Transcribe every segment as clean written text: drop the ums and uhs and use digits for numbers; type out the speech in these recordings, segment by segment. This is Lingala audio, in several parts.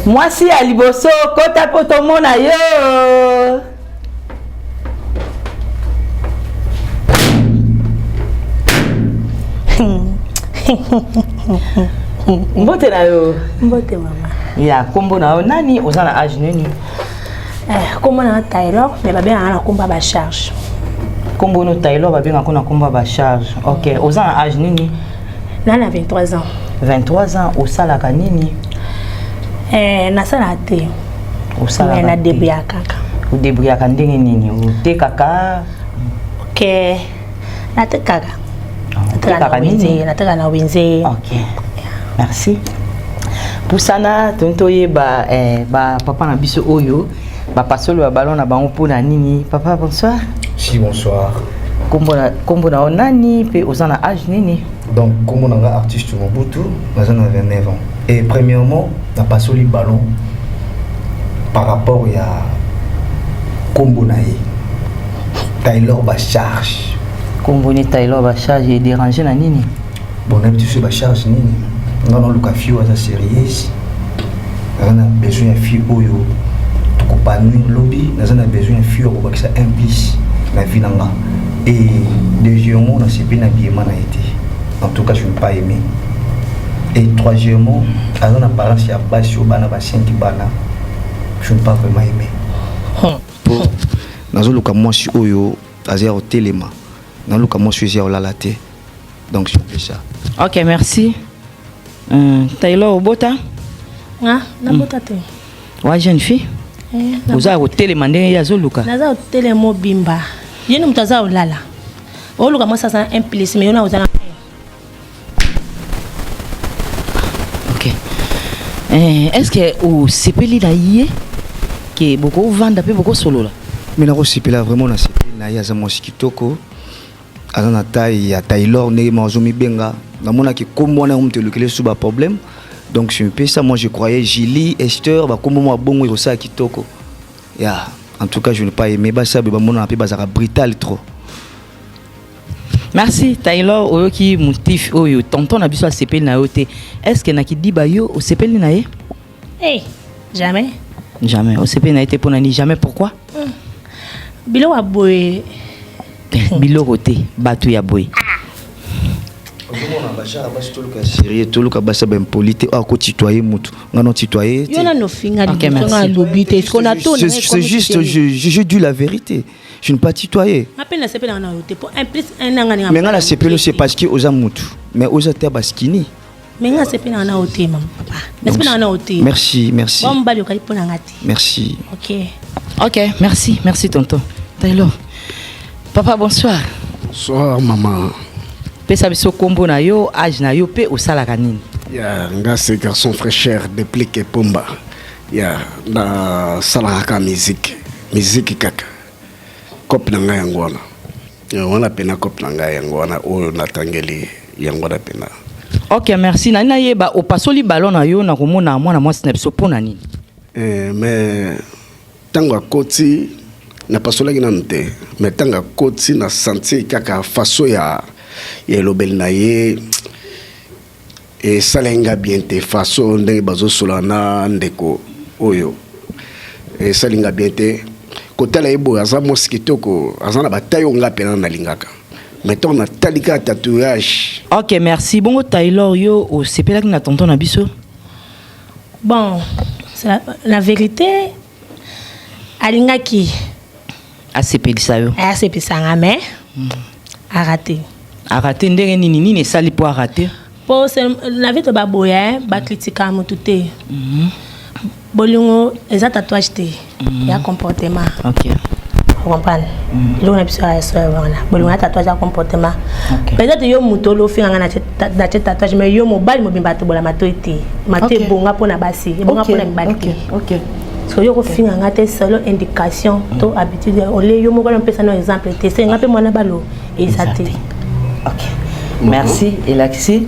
Moi si à liboso kota poto mona yo. Mbote na yo. Mbote mama. Ya kombo na nani ozana âge nini? Kombo na Taylor mais ba bien na komba ba charge. Kombo no Taylor ba bien na komba ba charge. OK, ozana âge nini? Nana 23 ans. 23 ans osala ka nini? Na sala te. Osala na débrouiller kaka. O débrouiller ka ndenge nini? O te kaka. OK. Na te kaka. Na te na winze. OK. Merci. Pusana tontoye ba papa na biso oyo ba pasolo ba ballon na bango pona nini? Papa bonsoir. Si bonsoir. Kombo na onani pe osana âge nini? Donc comme on a artiste Mobutu, nous en avons 29 ans. Et premièrement, n'a pas soli ballon par rapport à Kombo nae. Taylor ba charge. Kombo ni Taylor ba charge et déranger na nini? Bon, on a besoin ba charge nini. Non non, le fille à sérieuse. On a besoin de fille oyo. Tu pas nuit lobby, nous en a besoin de fille pour que ça implique la vie nanga. Et deuxièmement, on a c'est bien habillé na été. En tout cas, je ne pas aimé. Et troisièmement, à mon apparence, il y a pas sur bana bassin qui bana. Je ne pas vraiment aimé. Pour dans le cas moi je suis oyo, azia au téléma. Dans le cas moi je suis au lalaté. Donc je fais ça. OK, merci. Taylor Obota? Ah, na bota te. Wa jeune fille? Vous avez au téléma ndenge ya zoluka. Naza au télémo bimba. Yenu mtaza ulala. Oluka moi ça ça implice mais yona uzana. Est-ce que au sepeli na yé que beaucoup vendre peu beaucoup solo là? Mais na sepeli vraiment na sepeli na ya za mosikitoko. Azana taille ya Taylor ne mazomi benga. Na mona ki kombo na umte lekele sous ba problème. Donc je me paye ça, moi je croyais Julie, Esther ba kombo moi bongo ko sa kitoko. Ya, en tout cas je n'ai pas aimé ba ça ba mona pe bazara brutal trop. Merci Taylor oyo ki motif oyo tonton na biso a sepeli na yote. Est-ce que na ki di ba yo o sepeli na ye? Jamais. Jamais. O sepeli na été pour nani jamais pourquoi? Bilo wa boy. Bilo côté batu ya boy. Sérieux tout le cas basa ben polité à ko tutoyer mutu ngano tutoyer yo na no finga okay, na lobité ce qu'on a tout c'est juste je dis la vérité je ne pas tutoyer appelle na sepela na yote pour un plus un ngani mais ngana sepelo c'est parce que oza mutu mais oza te baskini mais ngana sepela na yote maman papa na sepela na yote merci bon bali ko pour na ngati merci OK merci tonton Taylor papa bonsoir maman. Pesa biso kombo na yo âge na yo pe osala kanini? Ya nga c'est garçon frère cher déplique pomba. Ya na salaka musique kaka. Cop na nga yangwana. Ya wana pena cop na nga yangwana o natangeli yangwana pena. OK, merci. Na yeba o pasoli ballon na yo na komona mwana mwasi na biso pona nini? Mais tango koti na pasolaki na nte. Mais tango koti na senti kaka faso ya lobel na ye et salenga bien te façon ndenge bazo solana ndeko oyo et salenga bien te kotala ebo aza mosikitoko azana batayo ngapena na lingaka mettons na talika tatouage. OK, merci. Bongo Taylor yo o sepelaki na tonton na biso? Bon, c'est la vérité alingaki a sepelisa yo. A sepelisa ngame arrêté ndenge nini sali po arrêter po la vie to ba boya ba critiquer mutute bolingo eza tatouage te ya comportement. OK, vous comprenez lo na biso ya so wana bolingo ya tatouage ya comportement. Peut-être yo mutolo finga na tatouage mais yo mobali mobimba to bola matoiti mate bonga pona basi bonga pona mibali. OK so yo ko finga ngate solo indication to habitude ole yo moko na pesa no exemple te c'est ngape mwana balo ezate. OK, merci. Et l'axi?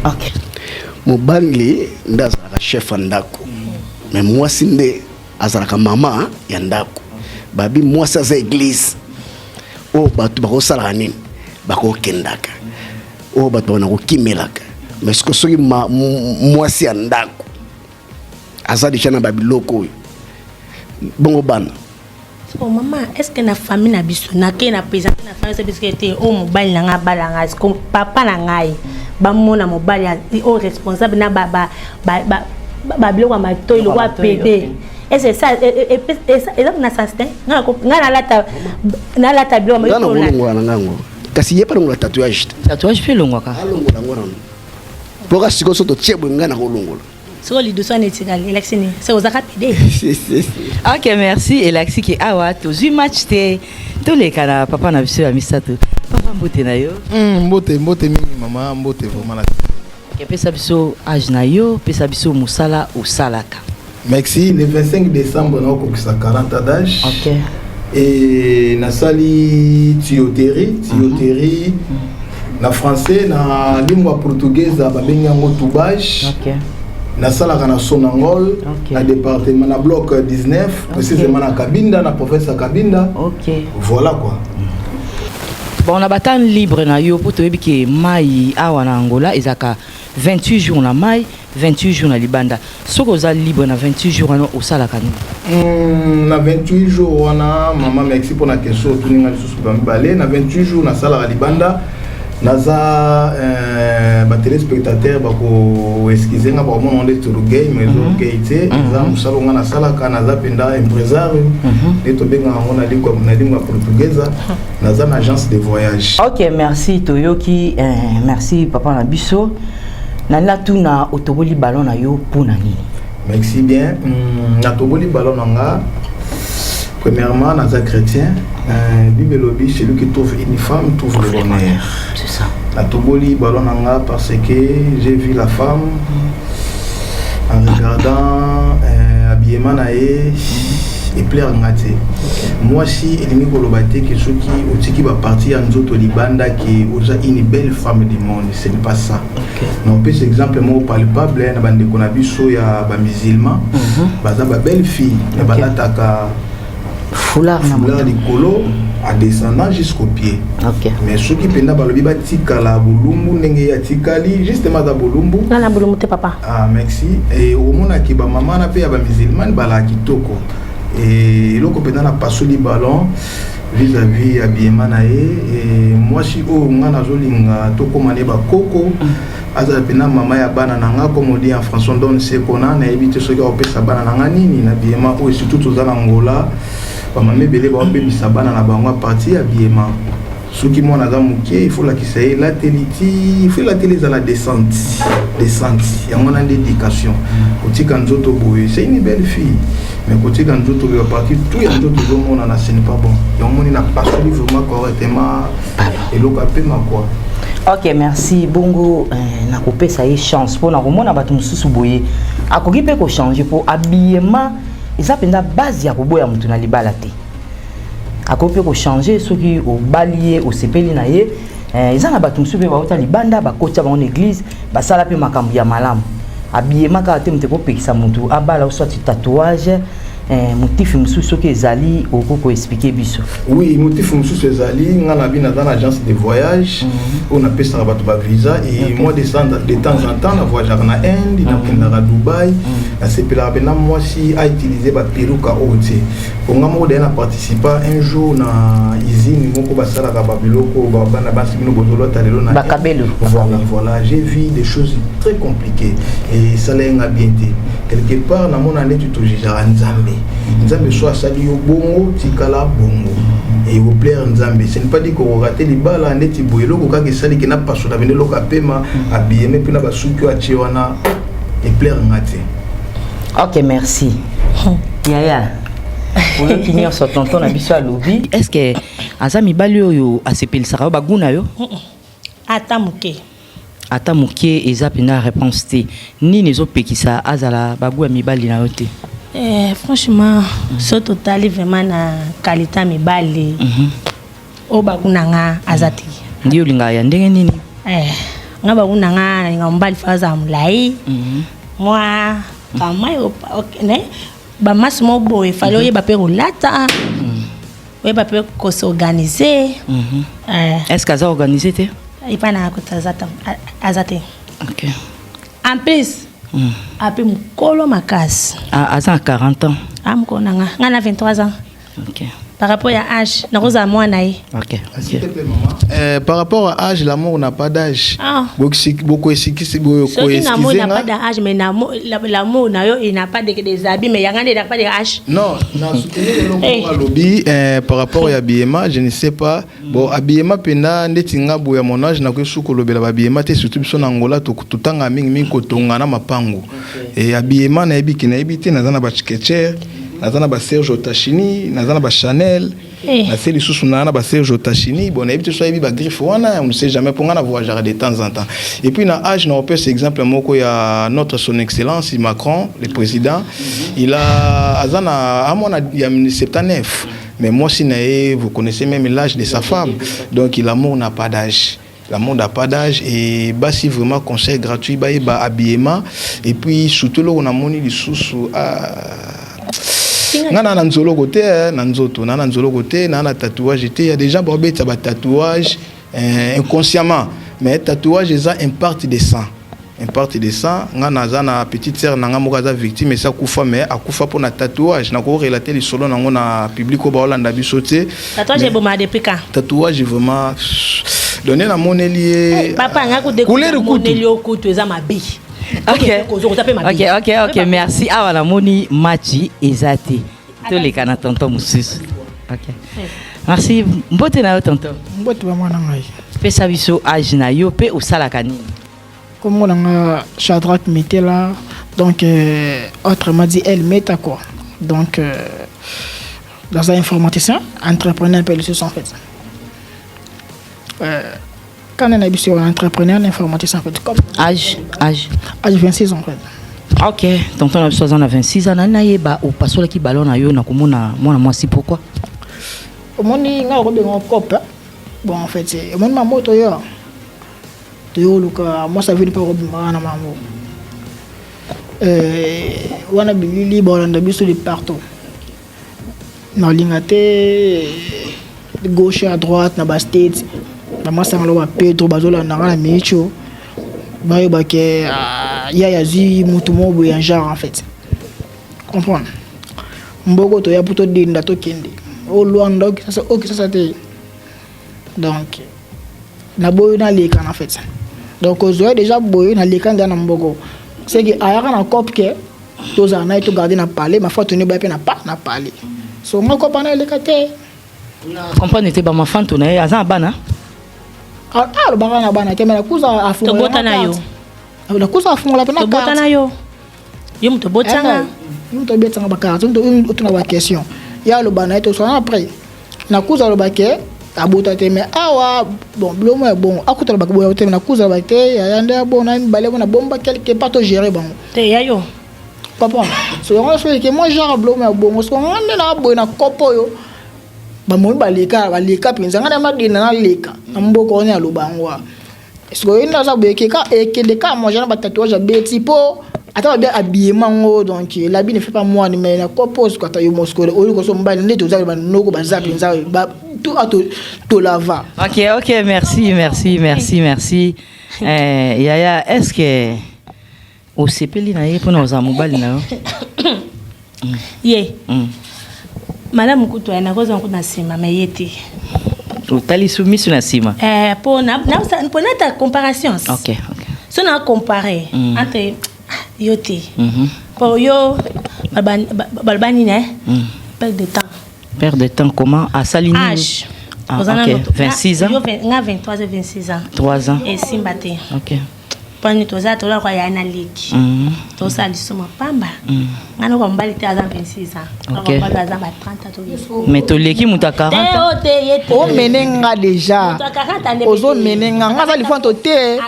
OK. Mobali ndazaka chef ndako. Mais moi sinde azalaka mama ya ndako. Babi moi ça c'est église. O batu bako sala nini? Bako kendaka. O batu bana ko kimelaka. Mais ce que soki moi si ndako. aza déjà na babiloko bongo bana. Oh maman, est-ce que na famille na biso na ke na présenter na famille parce que était au mobile na nga balanga est-ce que papa na ngai ba mona mobile au responsable na ba biloko ma to ile wa PD. Et c'est ça et ça na sastin nga na lata biloko ma to na ngango. Kasi yepa longola tatouage. Tatouage fait longo ka. Longola ngona. Poka siko soto tiebo ngana ko longola. So les deux sont étirés électionné c'est aux rapide. OK, merci Elaxi qui awa to zu match te to le kana papa na biso ya misato. Papa mbote na yo. Mbote mingi mama mbote vraiment la. OK, pesa biso âge na yo, pesa biso musala osalaka. Merci, le 25 décembre na ko 40 d'âge. OK. Et nasali tuyauterie na français na lingua portugaise ba benga ngotubage. OK. Na sala kana Sonangol na département na bloc 19 précisément na Kabinda na province Kabinda. OK. Voilà quoi. Bon, on a battu libre na yo pour te dire que mai awa na Angola ezaka 28 jours na mai, 28 jours na Libanda. Soko za libre na 28 jours na osala kanu. Na 28 jours wana maman merci pour la question tout ninga lisusu ba balé na 28 jours na sala la Libanda. Naza ba téléspectateur ba ko excuser nga ba mon onde to game mais au gaité za musalo nga na sala kana za penda empresario et to benga on a dit comme na lingua portugaise naza na agence de voyage. OK, merci Toyoki, merci papa na biso. Na la tuna otoboli ballon na yo pour nani. Merci bien. Na toboli ballon nga premièrement naza chrétien. Bible lobby, celui qui trouve une femme trouve le bonheur. C'est ça. La toboli ballon nanga parce que j'ai vu la femme en regardant habillement nae et plaire ngate. Moi si elimi kolobate que ceux qui otiki ba partir en zoto libanda qui oza une belle femme du monde, ce n'est pas ça. Non, plus exemple moi palpable na bande kona biso ya ba musulman, baza ba belle fille, na balataka foulard du colo à descendant jusqu'au pied. OK. Mais ceux qui penda balobi batika la bulumbu ndenge ya tikali justement da bulumbu. Na bulumbu te papa. Ah merci. Et au mona ki ba maman na pe ya ba musulman bala kitoko. Et loko penda na pasoli ballon vis-à-vis habillement na et moi si o ngana zolinga toko mane ba koko aza pena mama ya bana nanga comme on dit en français on donne ce qu'on a na éviter ce qui opesa bana nanga nini na habillement ou surtout aux Angola. Mamé belé ba obe bisabana na bango partie habillement. Ce qui moi naza muké il faut la qui c'est la téliti, il faut la télé à la descente. Il y a mon dédication. Côté Kanzoto boy, c'est une belle fille. Mais côté Kanzoto va partir tout y a d'autres hommes on a ce n'est pas bon. Il y a mon n'a pas suivi vraiment correctement et l'ocapé ma quoi. OK, merci bongo na coupé ça y chance pour na romona batu mususu boye. Akoki pe ko changer pour habillement. Eza penda base ya koboya mutu na libala te. Akope ko changer soki o balier o sepeli na ye eza na batu mususu pe ba ota libanda ba kota ba en église ba sala pe makambu ya malamu. Habillement ka te mutu ko pekisa mutu abala soit tatouage motif mususu soki ezali okoko expliquer biso. Oui, motif mususu ezali ngana bina dans l'agence de voyage on appelle ça ba visa et moi de temps en temps na voyage na Inde na kenda Dubaï na sepela bena moi si a utiliser ba peruka ote on nga mo na participer un jour na usine moko ba sala ka ba biloko ba bana ba simino bozolo talelo na bakabelo. Voilà, j'ai vu des choses très compliquées et ça l'a bien été quelque part na mon année tu te jugeras nzambe nzambe soit sali yo bongo tikala bongo et au plaire nzambe ce n'est pas dit qu'on rater les balles en eti boyelo ko ka ke sali ke na paso na venelo ka pema abiyeme pina ba suki a chiwana et plaire ngate. OK, merci. Yaya. Pour le finir sur tonton na biso alobi, est-ce que azami bali oyo asepeli saka ba guna yo? Ata muke eza pina réponse te. Ni nezo pekisa azala bagua mibali na yote. Franchement, ce total vraiment na qualité mibali. O baguna nga azati. Ndio linga ya ndenge nini? Nga baguna nga nga mbali faza mulai. Moi kama yo ne ba masimo boy falo ye ba pe rolata. We ba pe ko s'organiser. Est-ce que ça organisé te? Il pas na ko azate. OK. En plus Après mukolo makasi. À 40 ans. Ah mukolo nanga. Ngana 23 ans. OK. Par rapport à âge, nakoza moi naï. OK. S'il te plaît, maman. Par rapport à âge, l'amour n'a pas d'âge. Ah. Beaucoup l'amour n'a pas d'âge, mais l'amour il n'a pas des habits, mais il n'a pas d'âge. Non, lobby par rapport à l'habillement, je ne sais pas. Bon, habillement pena netinga boya mon âge na ko suko lobela habillement te surtout son Angola to tutanga mingi kotonga na mapango. Et habillement na ebi kina ebi te na zana ba Skechers, na zana ba Serge Otachini, na zana ba Chanel. Na c'est les sous na ba Serge Otachini, bon ebi te so ebi ba Griffe wana, on ne sait jamais pour ngana voyager de temps en temps. Et puis na âge na opé exemple moko ya notre son excellence Macron, le président, il a azana amona ya 79. Mais moi si vous connaissez même l'âge de sa femme, donc l'amour n'a pas d'âge. L'amour n'a pas d'âge et bah si vraiment conseil gratuit bah habillement et puis surtout là on a moni les sous nana nanzolo côté nanzoto nana nanzolo côté nana tatouage il y a des gens bobé ça ba tatouage inconsciemment mais tatouage ça une partie de sang. Une partie de sang, ngana zana petite sœur nanga mokaza victime et ça kufa mais akufa pour na tatouage na ko relater les solo nango na public ba Hollande bisoté. Tatouage est bon depuis quand? Tatouage vraiment donner la monnaie liée. Papa nga ko découvrir monnaie liée au couteau za mabi. OK, merci. Ah voilà moni machi ezate. To les kana tonton mususu. OK. Merci. Mbote na yo tonton. Mbote ba mwana ngai. Pesa biso âge na yo pe osala kanini. Comme on a Shadrach mettait là, donc autrement dit, elle met à quoi? Donc, dans un informaticien, entrepreneur, peut le en fait. Quand on a sur un entrepreneur, l'informaticien, en fait, comme âge 26 ans, en fait. OK, tonton a 26 ans, on a ba au passo qui ballon na yo na komona moi si pourquoi? Au monde il y a un cop. Bon en fait, c'est au monde ma moto yo. Moi ça veut pas robima na maman. Wana bilili bolanda biso de partout. Na lingate gauche à droite na ba state. Mama sangalo ba Pedro bazola na na micho. Bayo ba ke ya yazi mutu mo bo ya genre en fait. Comprendre. Mbogo to ya puto dinda to kende. O luando ça OK ça te. Donc na boyo na leka en fait. Donc aux déjà boyo na leka ndana mbogo. C'est que ayaka na cop ke to za na to garder na parler ma fois tenu ba pe na pas na parler. So nga ko bana leka te. Comprendre te ba ma fanto na ya za bana. Lo baka na bana ke me na kuza afu. To bota na yo. La kuza afu la pe na. To bota na yo. Yo mto botanga. Mto betanga ba carte to na ba question. Ya lo bana to so après. Na kuza lo ba ke abota te me awa bon blomo bon akuta lo ba ko te na kuza ba te ya nda bon na balé bona bomba quelque part to gérer bon. Te ya yo. Papa. So on so que moi genre blomo bon so on na bo na kopo yo. Ba mo ba leka pinza ngana ma dina na leka. Mboko on ya lo bangwa. So ina za bo ke ka e ke de ka moi genre ba tatouage beti po ata bien habillement donc l'habit ne fait pas moi mais na compose quoi ta yo mosco o ko so mbali ndeto za ba noko ba za pinza ba tout à to lava. OK, merci. Yaya, est-ce que au sepeli na ye pona za mobali na yo? Ye. Madame Kuto na koza ko na sima mais yete. Totali soumis na sima. Pour ta comparaison. OK. Si on a comparé entre yote. Pour yo balbani ne perte de temps comment à s'aligner âge. OK 26 ans. Yo 23 et 26 ans. 3 ans. Et simbate. OK. Pani toza tola kwa yana leki. To sali soma pamba. Ngana kwa mbali te azan 26 ans. OK. Kwa azan ba 30 to. Mais to leki muta 40. O menenga déjà. Ozo menenga ngaza lifanto te.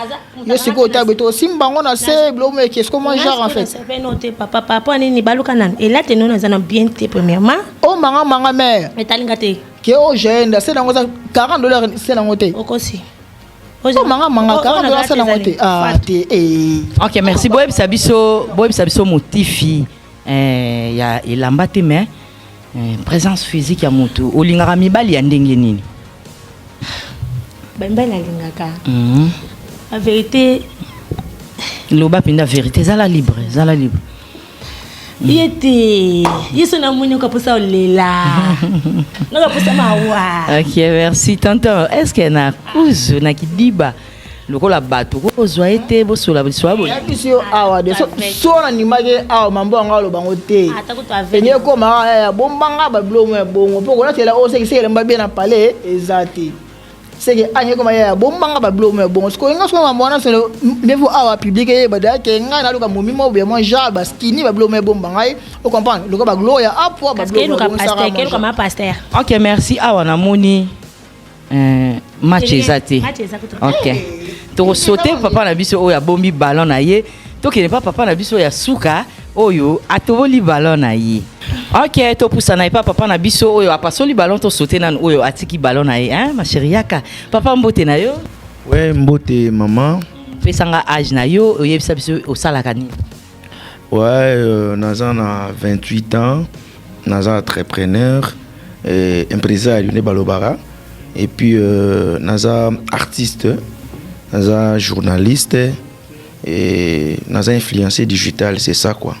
Yo siko ta beto simbango na se blomo ke ce comment genre en fait. C'est noté papa ni baluka nan. Et là te non azana bien te premièrement. O manga mère. Mais talinga te. Ke o jeune c'est nango $40 c'est nango te. Okosi. Oh manga $40 c'est nango te. Ah te OK, merci boyeb sabiso motifi ya elamba te mais présence physique ya moto olingaka mibali ya ndenge nini? Bembe na lingaka. La vérité loba pinda vérité zala libre Yeti, yeso na munyo kapusa olela. Na kapusa mawa. OK, merci tonton. Est-ce que na kuzu na kidiba lokola bato ko zwa ete bo sola biso abo. Ya kisio awa de so na nimage awa mambo ngalo bango te. Enye ko ma ya bombanga ba blomo ya bongo poko na tela o se kisele mbabe na palais ezati. Seke anye ko ma ya bombanga ba blomo ya bongo. Sko nga so mambo na so levo awa public e ba da ke nga na luka mumi mo be mo ja ba skini ba blomo ya bombanga o comprendre luka ba gloria apo ba blomo ya bongo. Pasteur. OK, merci awa na moni match ezati. OK. To sauter papa na biso oya bombi ballon na ye. To ke pas papa na biso ya suka oyo atoboli ballon na ye. OK, to poussa na pas papa na biso oyo apasoli ballon to sauter na oyo atiki ballon na ye, hein ma chérie yaka. Papa mbote na yo? Ouais, mbote maman. Pesanga âge na yo oyebisa biso osala kani. Ouais, naza na 28 ans, naza entrepreneur et empresario ne balobara et puis naza artiste. Naza journaliste et naza influenceur digital, c'est ça quoi.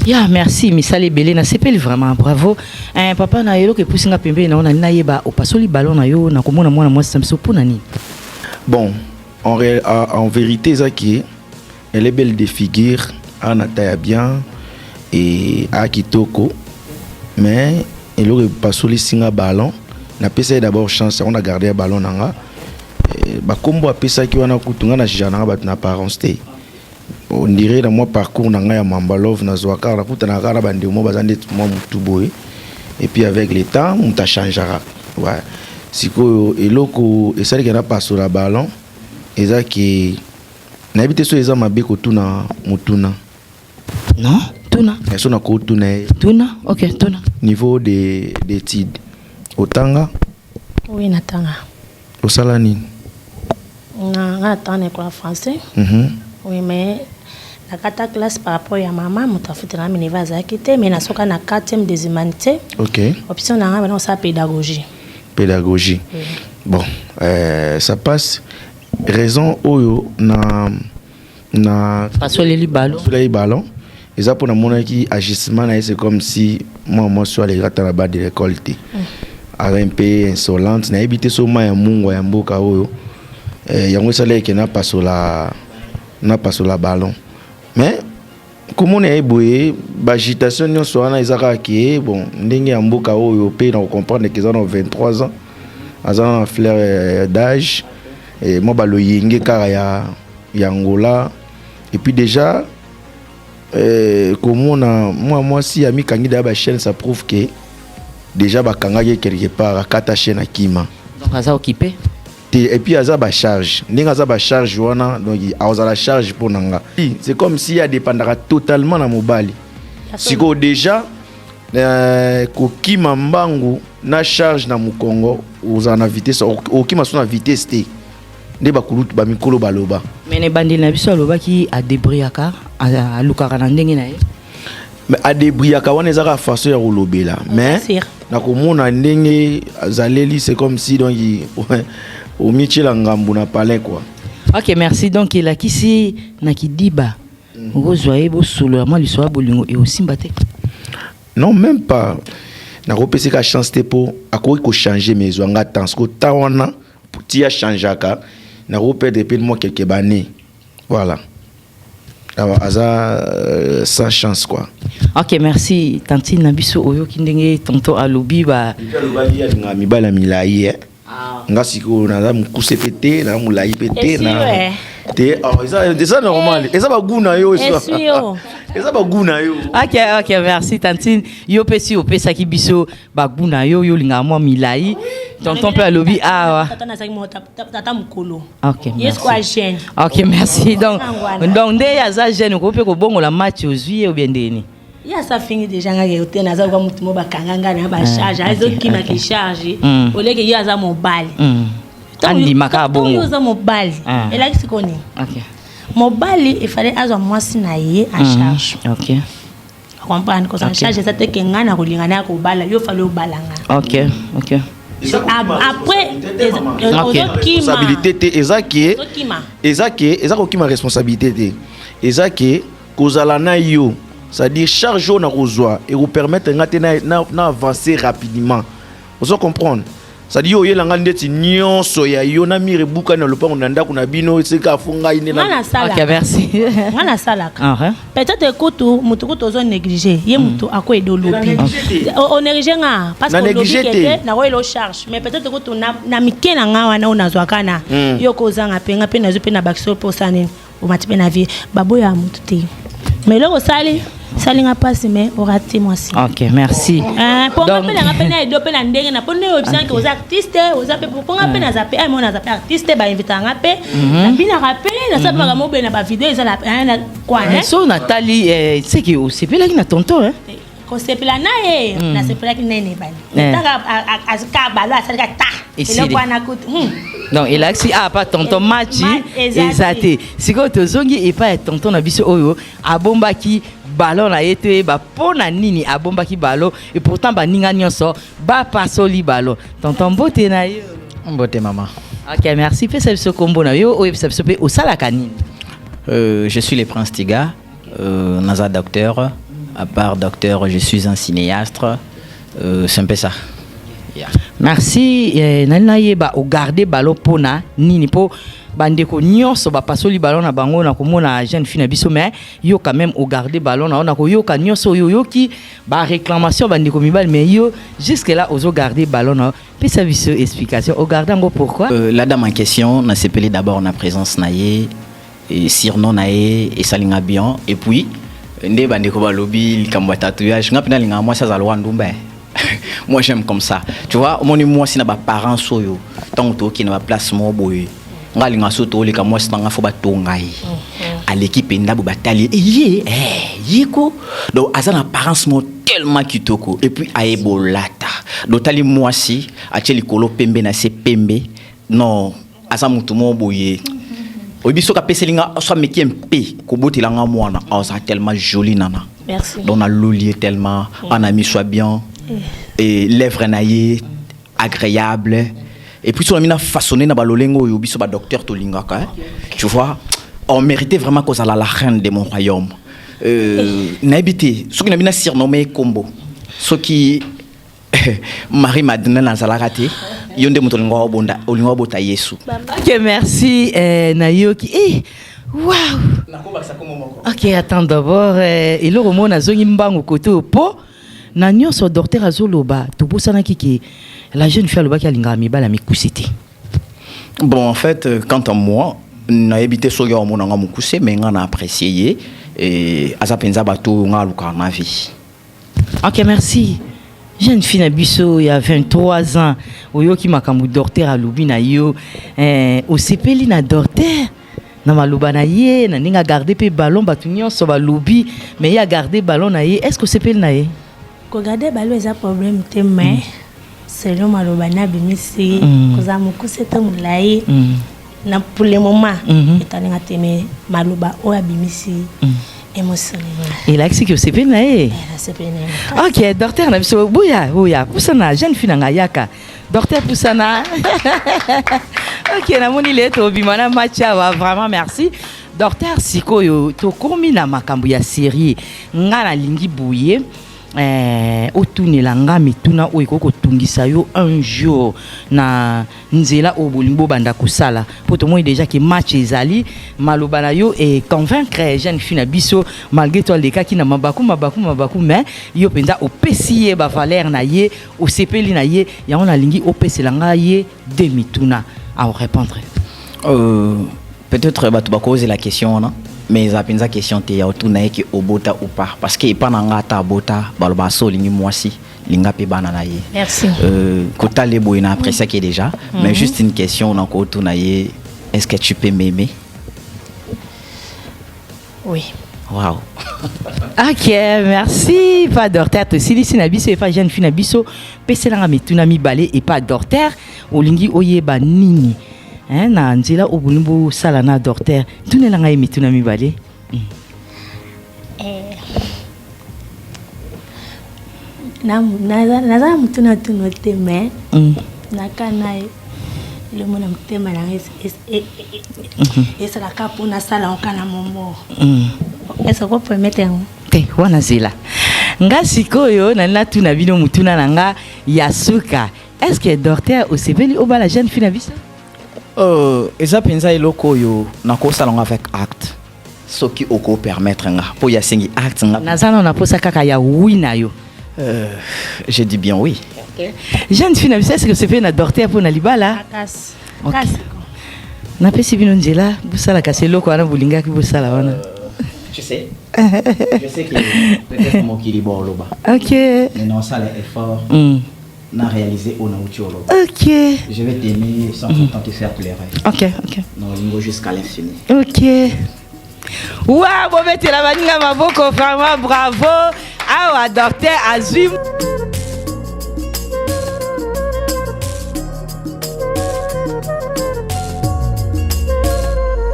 Yeah, merci misale belé na sepeli vraiment bravo. Papa na yo ke pusinga pembe na ona na yeba o pasoli ballon na yo na komona mwana mwasi samso pona ni. Bon, en vérité Zaki, elle est belle de figure, ana taille bien et a kitoko mais elle aurait pasoli singa ballon. Na pesa d'abord chance on a gardé un ballon nanga. Ba kombo apesa ki wana kutunga na jana ba na parents te on dirait dans moi parcours na nga ya mambalov na zwaka na kuta na kara bande mo bazande mo mutu boy et puis avec le temps on ta changera ouais siko eloko esali kana passo la ballon ezaki na habité so eza mabe ko tuna mutuna non tuna eso na ko tuna OK tuna niveau d'études otanga oui natanga osala nini Attends, école français. Oui, mais la 4e classe par rapport à maman, mon tafute na miniva za kité, mais na soka na 4e des humanités. OK. Option na maintenant ça pédagogie. Pédagogie. Oui. Bon, ça passe raison oyo na pasoli li ballon. Pasoli ballon. Et ça pour na mona ki agissement na c'est comme si moi soit les gars à la bas de l'école té. Un peu insolente, na habité so ma ya mungo ya mboka oyo. Yango sala ke na pasola ballon mais comment on est boyé agitation nyonso wana ezaka ke bon ndenge ya mboka oyo pe na comprendre que ont 23 ans azana fleur d'âge et moi balo yenge kara ya Angola et puis déjà comment on moi si ami kangi da ba chaîne ça prouve que déjà ba kangaki quelque part akata chaîne akima donc aza occupé. Et puis aza ba charge ndenge aza ba charge wana donc aza la charge pour nanga c'est comme si ya dépendra totalement na mobali siko déjà kokima mbangu na charge na mukongo oza na vitesse okima so na vitesse te nde bakulutu ba mikolo baloba mais ne bandeli na biso aloba ki a débriaka a lukaka na ndenge na ye mais a débriaka wana ezaka façon ya kolobela mais na komona ndenge azaleli c'est comme si donc au michela ngambu na palais quoi. OK, merci donc il a kisi na kidiba ngozoye bo solo ya mali soa bolingo et aussi mbate. Non, même pas. Na repesi ka chance te po akoki ko changer mes wanga temps ko tawana ti a changeaka na reperdre depuis moi quelques années. Voilà. Alors aza sans chance quoi. OK, merci tantine na biso oyo kindenge tonto alobi ba ngami bala milai nga siko na mukuse pété na mulai pété na te ça normal et ça va guna yo et ça va guna yo. OK, merci tantine yo pesi opesa ki biso ba guna yo linga mo milai tonton pe alobi tata mukolo. OK, yes quoi jeune. OK, merci donc nde yaza jeune ko pe ko bongo la match ozui ou bien ndeni. Ya ça finit déjà ngake hotel naza kwa mutu mo bakanganga na ba charge azo kima ki charge oleke ya za mobile andi makabongo yo za mobile ela kisikoni. OK, mobile il fallait azo mwasi na ye en charge. OK, comprendre que ça charge ça te kenga na kolingana ko bala yo fallait obalanga. OK, après responsabilité ezaki ma responsabilité ezaki kozala na yo, c'est-à-dire charge on a reçoit et vous permettre na avancer rapidement. Vous comprenez? C'est-à-dire yo yelanga ndeti nyonso ya yo na mire buka na lopango na ndako na bino seka funga ine na. OK, merci. Ngana salaka. Peut-être que tout mutu ko tozo négliger. Ye mutu ako edolobi. On négliger nga parce que lobi kete na ko elo charge. Mais peut-être que tout na mike na nga wana unazwa kana. Yo ko zanga penga pe na zo pe na bakso po sane o matipe na vie. Babo ya mutu te. Mais là au sali salinga passe mais raté moi si. OK, merci. Pour nga pena ngapena edo pena ndenge na pone option que aux artistes, aux ape pour nga pena zape ai mona zape artiste ba inviter ngape. Na bina rappeler na sapa ka mo bena ba vidéo eza na quoi hein. So Nathalie c'est que au sepela ki na tonton hein. Ko sepela na e na sepela ki nene bani. Taka azika bala salika ta. Ele kwa na kutu. Donc il a dit pas tonton Machi exacté. Siko tozongi et pas tonton na biso oyo abombaki ballon na été ba pona nini abombaki ballon et pourtant ba ninga nyonso ba pasoli ballon tonton mbote na yo mbote maman. OK, merci pe ça kombo na yo o ça pe o sala kanini. Je suis le prince Tiga, naza docteur, à part docteur je suis un cinéaste, c'est un peu ça. Yeah. Merci nalina yeba o garder ballon pona nini po bandeko nyonso ba pasoli ballon na bango na komona jeune fille na biso mais yo quand même o garder ballon na ko yo ka nyonso yo ki ba réclamation bandeko mibal mais yo jusque là ozo garder ballon na pe sa biso explication o garder ngo pourquoi la dame en question n'a s'appelé d'abord na présence naie et surnom naie et salinga bien et puis nde bandeko ba lobby likambo tatouage ngapina linga moi ça za lwandumba. Moi j'aime comme ça. Tu vois, moi si na ba parents soyo, tant que na ba place mo boy. Ngali nga soto le ka moi stanga fo ba tongai. À l'équipe ndabu batali yiko. Donc azana parents mo tellement kitoko et puis aebolata. Donc tali moi si a teli kolo pembe na se pembe. Non, asa mutu mo boye. Obiso ka peselinga so meki mpe ko botelanga mwana. Ça tellement joli nana. Merci. Donc on a l'olier tellement, un ami soit bien. Et lèvres naïe agréable et puis on a mis façonné na balolengo yo biso ba docteur tolingaka tu vois on méritait vraiment qu'on soit la reine de mon royaume n'habité ce qui n'a bien surnommé combo ce qui Marie Madeleine na zalakate yonde mutolingo obonda olingo bota Yesu. OK, merci Nayoki wow. OK, attends d'abord et le roman na zongi mbango côté po na nyonso docteur azoloba tobosana kiki la jeune fille aloba ki alinga mibala mikusité. Bon en fait quant à moi na habité soya o monanga mukuse mais nga na apprécier et azapenza bato nga luka na vie. OK, merci. Jeune fille na biso il y a 23 ans oyo ki makambu docteur alobi na yo o sepeli na docteur na maloba na ye na ninga garder pe ballon batu nyonso ba lobi mais ya garder ballon na ye est-ce que sepeli na ye regarder ballon est un problème te mais selon maloba na bimisi koza mukuse te mulai na pour le moment etalinga te mais maloba o abimisi émotionnellement il a expliqué que c'est bien nae OK docteur na biso boya pusana jeune fille na yaka docteur pusana OK na moni le to bimana macha vraiment merci docteur sikoyo to komi na makambo ya série ngana lingi bouye otunela nga mituna oyo kokotungisa yo un jour na nzela o bolingo banda kusala poto moi déjà que match ezali maloba na yo et convaincre jeune fille na biso malgré toi les cas qui na mabaku mais yo penda opesiye ba valeur na ye o sepeli na ye ya on a lingi opesela nga ye de mituna à répondre peut-être tu vas poser la question non mais ça pensa question te ya otuna ki obota ou pas parce que pas nanga ta bota baloba so lingi mwasi linga pe bana na ye. Merci. Kota le boina après ça qui est déjà mais juste une question on ko otuna ye est-ce que tu peux m'aimer? Oui. Wow. OK, merci pas docteur to silisi na biso e pas jeune fille na biso pesela nga mituna mi balé et pas docteur olingi oyeba nini na nzela obunimbo sala na docteur tunela nga emituna mibale na mutuna tunote mais nakana le mona mtema na esa la kapu na sala onkana momo esa ko permettre te wana zela nga sikoyo na tuna bino mutuna na nga yasuka est-ce que docteur osepeli obala jeune fille na biso eza penza eloko yo nakosalanga avec acte soki oko permettre nga po ya sengi acte nga nazana na posa kaka ya oui na yo je dis bien oui. Jeune fille, est-ce que c'est fait na docteur pour na libala? Kasi. Na pesi bino nzela, busala kaselo ko ana bulinga ki busala wana. Je sais que peut-être mon qui libor loba. OK. Mais non ça l'effort. Na réaliser on a loba. OK. Je vais t'aimer sans pourtant te faire pleurer. OK. Non, lingo jusqu'à l'infini. OK. Waouh, bon mettre la baninga maboko vraiment bravo. Ah, docteur Azim.